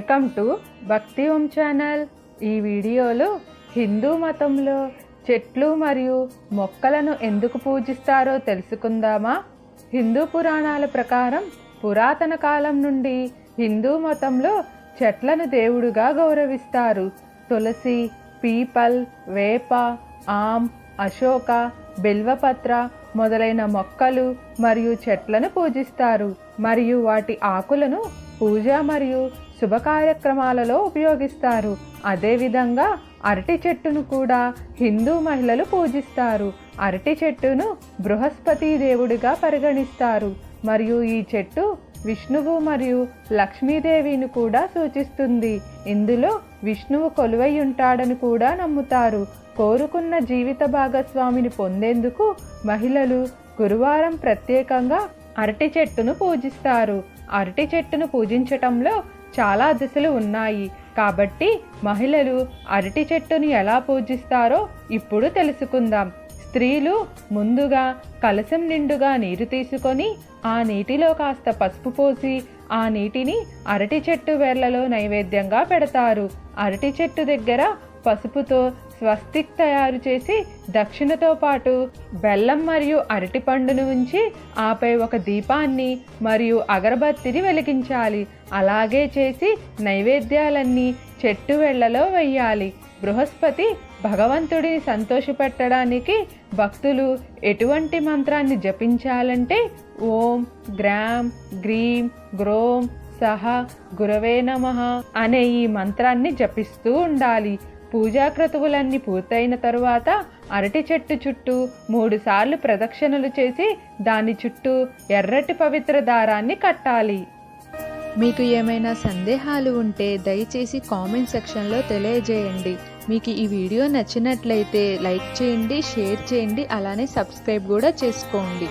Welcome to భక్తి ఓం channel. ఈ వీడియోలో హిందూ మతంలో చెట్లు మరియు మొక్కలను ఎందుకు పూజిస్తారో తెలుసుకుందామా? హిందూ పురాణాల ప్రకారం పురాతన కాలం నుండి హిందూ మతంలో చెట్లను దేవుడుగా గౌరవిస్తారు. తులసి, పీపల్, వేప, ఆమ్, అశోక, బిల్వపత్ర మొదలైన మొక్కలు మరియు చెట్లను పూజిస్తారు మరియు వాటి ఆకులను పూజ మరియు శుభ కార్యక్రమాలలో ఉపయోగిస్తారు. అదేవిధంగా అరటి చెట్టును కూడా హిందూ మహిళలు పూజిస్తారు. అరటి చెట్టును బృహస్పతి దేవుడిగా పరిగణిస్తారు మరియు ఈ చెట్టు విష్ణువు మరియు లక్ష్మీదేవిని కూడా సూచిస్తుంది. ఇందులో విష్ణువు కొలువై ఉంటాడని కూడా నమ్ముతారు. కోరుకున్న జీవిత భాగస్వామిని పొందేందుకు మహిళలు గురువారం ప్రత్యేకంగా అరటి చెట్టును పూజిస్తారు. అరటి చెట్టును పూజించటంలో చాలా దశలు ఉన్నాయి కాబట్టి మహిళలు అరటి చెట్టును ఎలా పూజిస్తారో ఇప్పుడు తెలుసుకుందాం. స్త్రీలు ముందుగా కలశం నిండుగా నీరు తీసుకొని ఆ నీటిలో కాస్త పసుపు పోసి ఆ నీటిని అరటి చెట్టు వేర్లలో నైవేద్యంగా పెడతారు. అరటి చెట్టు దగ్గర పసుపుతో స్వస్తిక్ తయారు చేసి దక్షిణతో పాటు బెల్లం మరియు అరటి పండును ఉంచి ఆపై ఒక దీపాన్ని మరియు అగరబత్తిని వెలిగించాలి. అలాగే చేసి నైవేద్యాలన్నీ చెట్టు వేళ్లలో వెయ్యాలి. బృహస్పతి భగవంతుడిని సంతోషపెట్టడానికి భక్తులు ఎటువంటి మంత్రాన్ని జపించాలంటే ఓం గ్రాం గ్రీం గ్రోం సహ గురవే నమః అనే ఈ మంత్రాన్ని జపిస్తూ ఉండాలి. పూజా క్రతువులన్నీ పూర్తయిన తరువాత అరటి చెట్టు చుట్టూ 3 సార్లు ప్రదక్షిణలు చేసి దాని చుట్టూ ఎర్రటి పవిత్ర దారాన్ని కట్టాలి. మీకు ఏమైనా సందేహాలు ఉంటే దయచేసి కామెంట్ సెక్షన్లో తెలియజేయండి. మీకు ఈ వీడియో నచ్చినట్లయితే లైక్ చేయండి, షేర్ చేయండి, అలానే సబ్స్క్రైబ్ కూడా చేసుకోండి.